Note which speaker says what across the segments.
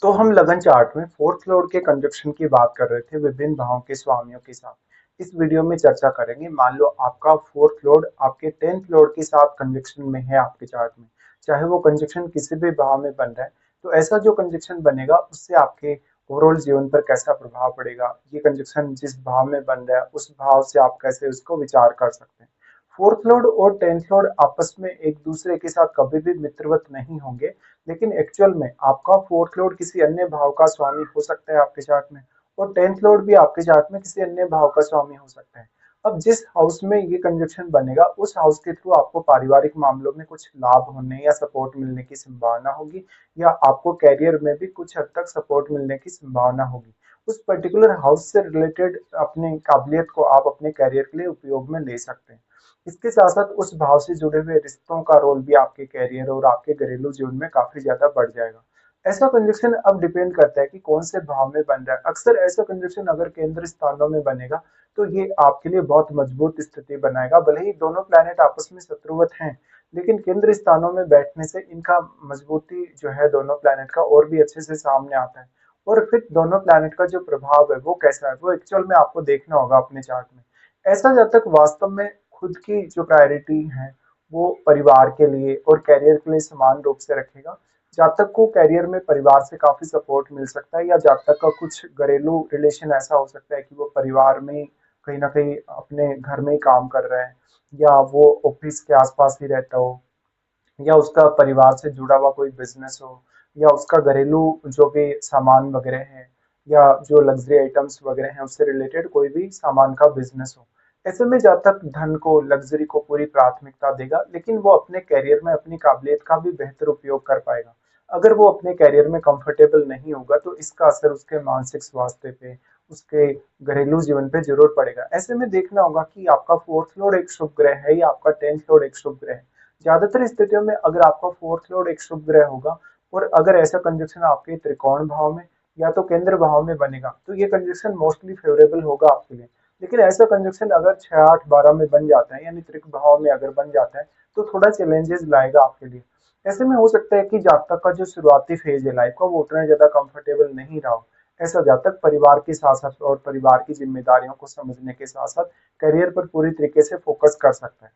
Speaker 1: तो हम लगन चार्ट में फोर्थ लॉर्ड के कंजक्शन की बात कर रहे थे विभिन्न भावों के स्वामियों के साथ। इस वीडियो में चर्चा करेंगे। मान लो आपका फोर्थ लॉर्ड आपके टेंथ लॉर्ड के साथ कंजक्शन में है आपके चार्ट में, चाहे वो कंजक्शन किसी भी भाव में बन रहा है, तो ऐसा जो कंजक्शन बनेगा उससे आपके ओवरऑल जीवन पर कैसा प्रभाव पड़ेगा, ये कंजक्शन जिस भाव में बन रहा है उस भाव से आप कैसे उसको विचार कर सकते हैं। फोर्थ लॉर्ड और टेंथ लॉर्ड आपस में एक दूसरे के साथ कभी भी मित्रवत नहीं होंगे, लेकिन एक्चुअल में आपका फोर्थ लॉर्ड किसी अन्य भाव का स्वामी हो सकता है आपके चार्ट में, और टेंथ लॉर्ड भी आपके चार्ट में किसी अन्य भाव का स्वामी हो सकता है। अब जिस हाउस में ये कंजक्शन बनेगा उस हाउस के थ्रू आपको पारिवारिक मामलों में कुछ लाभ होने या सपोर्ट मिलने की संभावना होगी, या आपको कैरियर में भी कुछ हद तक सपोर्ट मिलने की संभावना होगी। उस पर्टिकुलर हाउस से रिलेटेड अपनी काबिलियत को आप अपने कैरियर के लिए उपयोग में ले सकते हैं। इसके साथ साथ उस भाव से जुड़े हुए रिश्तों का रोल भी आपके कैरियर और आपके घरेलू जीवन में काफी ज्यादा बढ़ जाएगा। ऐसा कंजक्शन अब डिपेंड करता है कि कौन से भाव में बन रहा है। अक्सर ऐसा कंजक्शन अगर केंद्र स्थानों में बनेगा तो ये आपके लिए बहुत मजबूत स्थिति बनाएगा। भले ही दोनों प्लैनेट आपस में शत्रुवत हैं, लेकिन केंद्र स्थानों में बैठने से इनका मजबूती जो है दोनों प्लैनेट का और भी अच्छे से सामने आता है। और फिर दोनों प्लैनेट का जो प्रभाव है वो कैसा है वो एक्चुअल में आपको देखना होगा अपने चार्ट में। ऐसा जब तक वास्तव में खुद की जो प्रायोरिटी है वो परिवार के लिए और कैरियर के लिए समान रूप से रखेगा, जब तक को कैरियर में परिवार से काफी सपोर्ट मिल सकता है, या जब तक का कुछ घरेलू रिलेशन ऐसा हो सकता है कि वो परिवार में कहीं ना कहीं अपने घर में ही काम कर रहा है, या वो ऑफिस के आसपास ही रहता हो, या उसका परिवार से जुड़ा हुआ कोई बिजनेस हो, या उसका घरेलू जो भी सामान वगैरह है, या जो लग्जरी आइटम्स वगैरह हैं उससे रिलेटेड कोई भी सामान का बिजनेस हो। ऐसे में जब तक धन को लग्जरी को पूरी प्राथमिकता देगा, लेकिन वो अपने कैरियर में अपनी काबिलियत का भी बेहतर उपयोग कर पाएगा। अगर वो अपने कैरियर में कंफर्टेबल नहीं होगा तो इसका असर उसके मानसिक स्वास्थ्य पे, उसके घरेलू जीवन पे जरूर पड़ेगा। ऐसे में देखना होगा कि आपका फोर्थ लॉर्ड एक शुभ ग्रह है या आपका टेंथ लॉर्ड एक शुभ ग्रह है। ज्यादातर स्थितियों में अगर आपका फोर्थ लॉर्ड एक शुभ ग्रह होगा और अगर ऐसा कंजक्शन आपके त्रिकोण भाव में या तो केंद्र भाव में बनेगा तो ये कंजक्शन मोस्टली फेवरेबल होगा आपके लिए। लेकिन ऐसा कंजक्शन अगर 6, 8, 12 में बन जाता है, यानी त्रिक भाव में अगर बन जाता है, तो थोड़ा चैलेंजेस लाएगा आपके लिए। ऐसे में हो सकता है कि जातक का जो शुरुआती फेज है लाइफ का वो उतना ज्यादा कंफर्टेबल नहीं रहा हो। ऐसा जातक परिवार के साथ साथ और परिवार की जिम्मेदारियों को समझने के साथ साथ करियर पर पूरी तरीके से फोकस कर सकता है।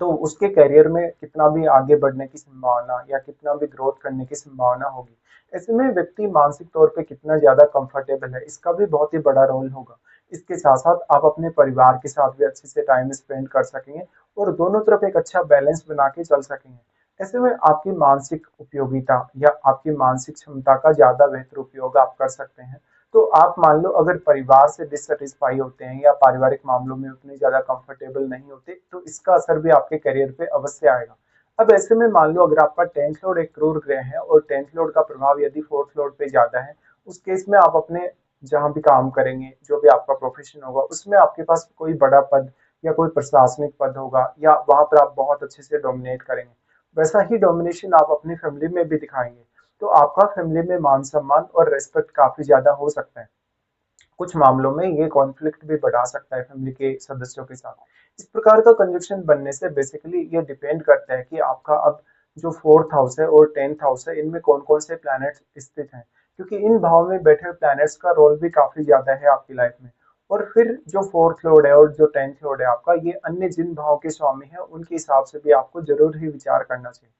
Speaker 1: तो उसके करियर में कितना भी आगे बढ़ने की संभावना या कितना भी ग्रोथ करने की संभावना होगी। ऐसे में व्यक्ति मानसिक तौर पे कितना ज्यादा कंफर्टेबल है इसका भी बहुत ही बड़ा रोल होगा। इसके साथ साथ आप अपने परिवार के साथ भी अच्छे से टाइम स्पेंड कर सकेंगे और दोनों तरफ एक अच्छा बैलेंस बना के चल सकेंगे। ऐसे में आपकी मानसिक उपयोगिता या आपकी मानसिक क्षमता का ज्यादा बेहतर उपयोग आप कर सकते हैं। तो आप मान लो अगर परिवार से डिससेटिस्फाई होते हैं या पारिवारिक मामलों में उतने ज्यादा कंफर्टेबल नहीं होते, तो इसका असर भी आपके करियर पे अवश्य आएगा। अब ऐसे में मान लो अगर आपका टेंथ लॉर्ड एक क्रूर ग्रह है और टेंथ लॉर्ड का प्रभाव यदि फोर्थ लॉर्ड पे ज्यादा है, उस केस में आप अपने जहां भी काम करेंगे, जो भी आपका प्रोफेशन होगा, उसमें आपके पास कोई बड़ा पद या कोई प्रशासनिक पद होगा, या वहां पर आप बहुत अच्छे से डोमिनेट करेंगे। वैसा ही डोमिनेशन आप अपनी फैमिली में भी दिखाएंगे, तो आपका फैमिली में मान सम्मान और रेस्पेक्ट काफी ज्यादा हो सकता है। कुछ मामलों में ये कॉन्फ्लिक्ट भी बढ़ा सकता है फैमिली के सदस्यों के साथ। इस प्रकार का कंजक्शन बनने से बेसिकली ये डिपेंड करता है कि आपका अब जो फोर्थ हाउस है और टेंथ हाउस है इनमें कौन कौन से प्लैनेट्स स्थित हैं, क्योंकि इन भाव में बैठे प्लैनेट्स का रोल भी काफी ज्यादा है आपकी लाइफ में। और फिर जो फोर्थ लॉर्ड है और जो टेंथ लॉर्ड है आपका, ये अन्य जिन भाव के स्वामी है उनके हिसाब से भी आपको जरूर ही विचार करना चाहिए।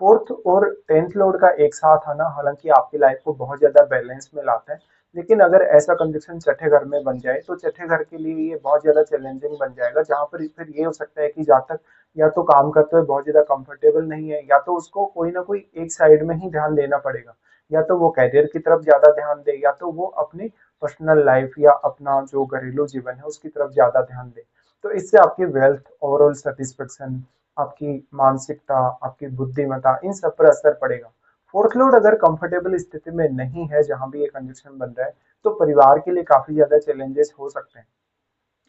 Speaker 1: फोर्थ और टेंथ लॉर्ड का एक साथ आना हालांकि आपकी लाइफ को बहुत ज्यादा बैलेंस में लाता है, लेकिन अगर ऐसा कंडीशन छठे घर में बन जाए तो छठे घर के लिए ये बहुत ज्यादा चैलेंजिंग बन जाएगा, जहां पर फिर ये हो सकता है कि जहाँ तक या तो काम करते हुए बहुत ज्यादा कंफर्टेबल नहीं है, या तो उसको कोई ना कोई एक साइड में ही ध्यान देना पड़ेगा। या तो वो कैरियर की तरफ ज्यादा ध्यान दे, या तो वो अपनी पर्सनल लाइफ या अपना जो घरेलू जीवन है उसकी तरफ ज्यादा ध्यान दे। तो इससे आपकी वेल्थ, ओवरऑल सेटिस्फेक्शन, आपकी मानसिकता, आपकी बुद्धिमत्ता, इन सब पर असर पड़ेगा। फोर्थ लॉर्ड अगर कंफर्टेबल स्थिति में नहीं है जहां भी ये कंजक्शन बन रहा है, तो परिवार के लिए काफी ज्यादा चैलेंजेस हो सकते हैं।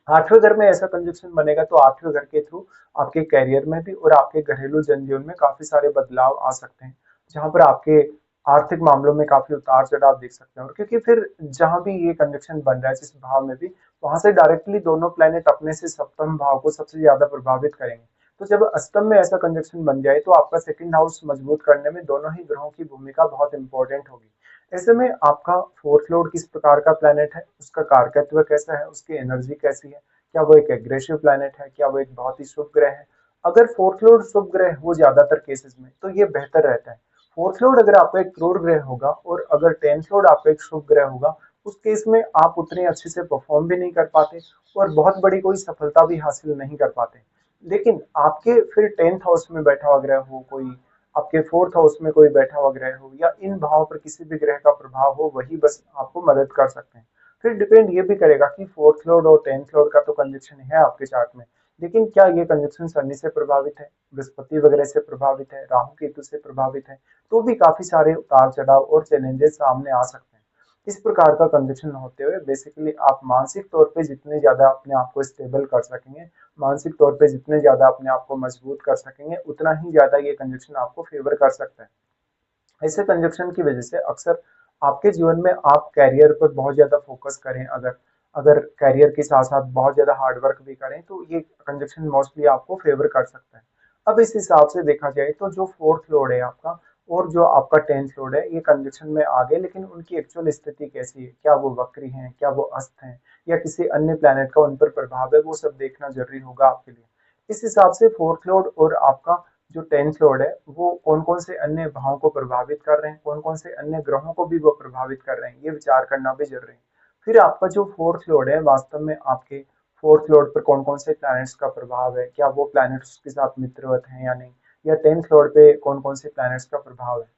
Speaker 1: आठवें घर में ऐसा कंजक्शन बनेगा तो आठवें घर के थ्रू आपके कैरियर में भी और आपके घरेलू जनजीवन में काफी सारे बदलाव आ सकते हैं, जहां पर आपके आर्थिक मामलों में काफी उतार चढ़ाव देख सकते हैं। और क्योंकि फिर जहां भी ये कंजक्शन बन रहा है जिस भाव में भी, वहां से डायरेक्टली दोनों प्लेनेट अपने से सप्तम भाव को सबसे ज्यादा प्रभावित करेंगे। तो जब अष्टम में ऐसा कंजक्शन बन जाए तो आपका सेकंड हाउस मजबूत करने में दोनों ही ग्रहों की भूमिका बहुत इंपॉर्टेंट होगी। ऐसे में आपका फोर्थ लॉर्ड किस प्रकार का प्लैनेट है, उसका कारकत्व कैसा है, उसकी एनर्जी कैसी है, क्या वो एक एग्रेसिव प्लैनेट है, क्या वो एक बहुत ही शुभ ग्रह है। अगर फोर्थ लॉर्ड शुभ ग्रह हो ज्यादातर केसेस में तो ये बेहतर रहता है। फोर्थ लॉर्ड अगर आपका एक क्रूर ग्रह होगा और अगर टेंथ लॉर्ड आपका एक शुभ ग्रह होगा, उस केस में आप उतने अच्छे से परफॉर्म भी नहीं कर पाते और बहुत बड़ी कोई सफलता भी हासिल नहीं कर पाते। लेकिन आपके फिर टेंथ हाउस में बैठा हुआ ग्रह हो कोई, आपके फोर्थ हाउस में कोई बैठा हुआ ग्रह हो या इन भावों पर किसी भी ग्रह का प्रभाव हो, वही बस आपको मदद कर सकते हैं। फिर डिपेंड ये भी करेगा कि फोर्थ लॉर्ड और टेंथ लॉर्ड का तो कंजक्शन है आपके चार्ट में, लेकिन क्या ये कंजक्शन शनि से प्रभावित है, बृहस्पति वगैरह से प्रभावित है, राहु केतु से प्रभावित है, तो भी काफी सारे उतार चढ़ाव और चैलेंजेस सामने आ सकते हैं। इस प्रकार का कंजक्शन होते हुए बेसिकली आप मानसिक तौर पे जितने ज्यादा अपने आप को स्टेबल कर सकेंगे, मानसिक तौर पे जितने ज्यादा अपने आप को मजबूत कर सकेंगे, उतना ही ज्यादा ये कंजक्शन आपको फेवर कर सकता है। ऐसे कंजक्शन की वजह से अक्सर आपके जीवन में आप कैरियर पर बहुत ज्यादा फोकस करें, अगर अगर कैरियर के साथ साथ बहुत ज्यादा हार्ड वर्क भी करें तो ये कंजक्शन मोस्टली आपको फेवर कर सकता है। अब इस हिसाब से देखा जाए तो जो फोर्थ लॉर्ड है आपका और जो आपका टेंथ लॉर्ड है, ये कंजक्शन में आ गए, लेकिन उनकी एक्चुअल स्थिति कैसी है, क्या वो वक्री हैं, क्या वो अस्त हैं, या किसी अन्य प्लैनेट का उन पर प्रभाव है, वो सब देखना जरूरी होगा आपके लिए। इस हिसाब से फोर्थ लॉर्ड और आपका जो टेंथ लॉर्ड है वो कौन कौन से अन्य भावों को प्रभावित कर रहे हैं, कौन कौन से अन्य ग्रहों को भी वो प्रभावित कर रहे हैं, ये विचार करना भी जरूरी है। फिर आपका जो फोर्थ लॉर्ड है, वास्तव में आपके फोर्थ लॉर्ड पर कौन कौन से प्लैनेट्स का प्रभाव है, क्या वो प्लैनेट्स उसके साथ मित्रवत हैं या नहीं, या टेंथ लॉर्ड पे कौन कौन से प्लैनेट्स का प्रभाव है।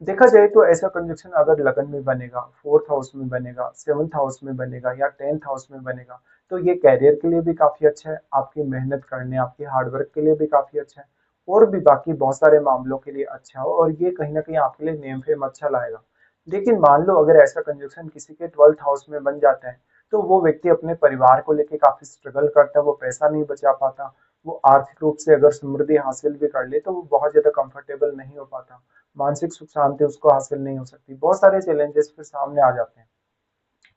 Speaker 1: देखा जाए तो ऐसा कंजक्शन अगर लगन में बनेगा, फोर्थ हाउस में बनेगा, सेवंथ हाउस में बनेगा या टेंथ हाउस में बनेगा, तो ये कैरियर के लिए भी काफी अच्छा है, आपकी मेहनत करने, आपके हार्डवर्क के लिए भी काफी अच्छा है, और भी बाकी बहुत सारे मामलों के लिए अच्छा हो, और ये कहीं ना कहीं आपके लिए नेम फेम अच्छा लाएगा। लेकिन मान लो अगर ऐसा कंजक्शन किसी के ट्वेल्थ हाउस में बन जाता है, तो वो व्यक्ति अपने परिवार को लेके काफी स्ट्रगल करता है, वो पैसा नहीं बचा पाता, वो आर्थिक रूप से अगर समृद्धि हासिल भी कर ले तो वो बहुत ज्यादा कंफर्टेबल नहीं हो पाता, मानसिक सुख शांति उसको हासिल नहीं हो सकती, बहुत सारे चैलेंजेस फिर सामने आ जाते हैं।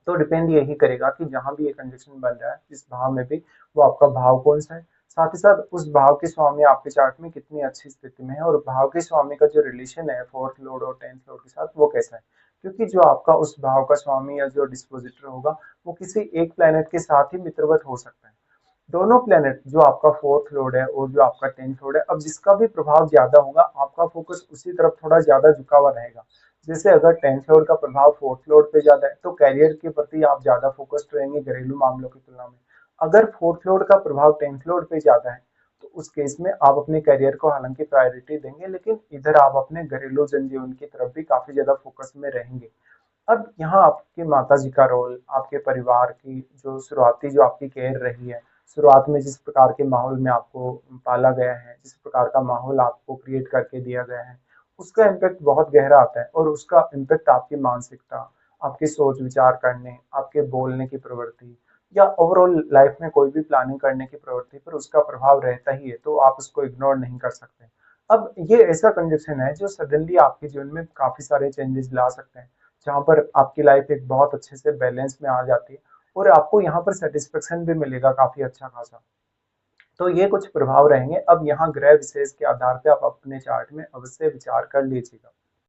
Speaker 1: तो डिपेंड यही करेगा कि जहां भी ये कंजक्शन बन रहा है, जिस भाव में भी, वो आपका भाव कौन सा है, साथ ही साथ उस भाव के स्वामी आपके चार्ट में कितनी अच्छी स्थिति में है, और भाव के स्वामी का जो रिलेशन है फोर्थ लॉर्ड और टेंथ लॉर्ड के साथ वो कैसा है। क्योंकि जो आपका उस भाव का स्वामी या जो डिस्पोजिटर होगा, वो किसी एक प्लेनेट के साथ ही मित्रवत हो सकता है। दोनों प्लेनेट, जो आपका फोर्थ लॉर्ड है और जो आपका टेंथ लॉर्ड है, अब जिसका भी प्रभाव ज्यादा होगा आपका फोकस उसी तरफ थोड़ा ज्यादा झुका हुआ रहेगा। जैसे अगर टेंथ लॉर्ड का प्रभाव फोर्थ लॉर्ड पे ज्यादा है तो कैरियर के प्रति आप ज्यादा फोकस्ड रहेंगे घरेलू मामलों की तुलना में। अगर फोर्थ लॉर्ड का प्रभाव टेंथ लॉर्ड पे ज्यादा है तो उस केस में आप अपने करियर को हालांकि प्रायोरिटी देंगे, लेकिन इधर आप अपने घरेलू जनजीवन की तरफ भी काफी ज्यादा फोकस में रहेंगे। अब यहाँ आपके माता जी का रोल, आपके परिवार की जो शुरुआती जो आपकी केयर रही है, शुरुआत में जिस प्रकार के माहौल में आपको पाला गया है, जिस प्रकार का माहौल आपको क्रिएट करके दिया गया है, उसका इम्पैक्ट बहुत गहरा आता है, और उसका इम्पैक्ट आपकी मानसिकता, आपकी सोच विचार करने, आपके बोलने की प्रवृत्ति, या ओवरऑल लाइफ में कोई भी प्लानिंग करने की प्रवृत्ति पर उसका प्रभाव रहता ही है, तो आप उसको इग्नोर नहीं कर सकते। अब ये ऐसा कंजक्शन है जो सडनली आपके जीवन में काफी सारे चेंजेस ला सकते हैं, जहाँ पर आपकी लाइफ एक बहुत अच्छे से बैलेंस में आ जाती है, और आपको यहाँ पर सेटिस्फेक्शन भी मिलेगा काफी अच्छा खासा। तो ये कुछ प्रभाव रहेंगे। अब यहाँ ग्रह विशेष के आधार पे आप अपने चार्ट में अवश्य विचार कर लीजिएगा।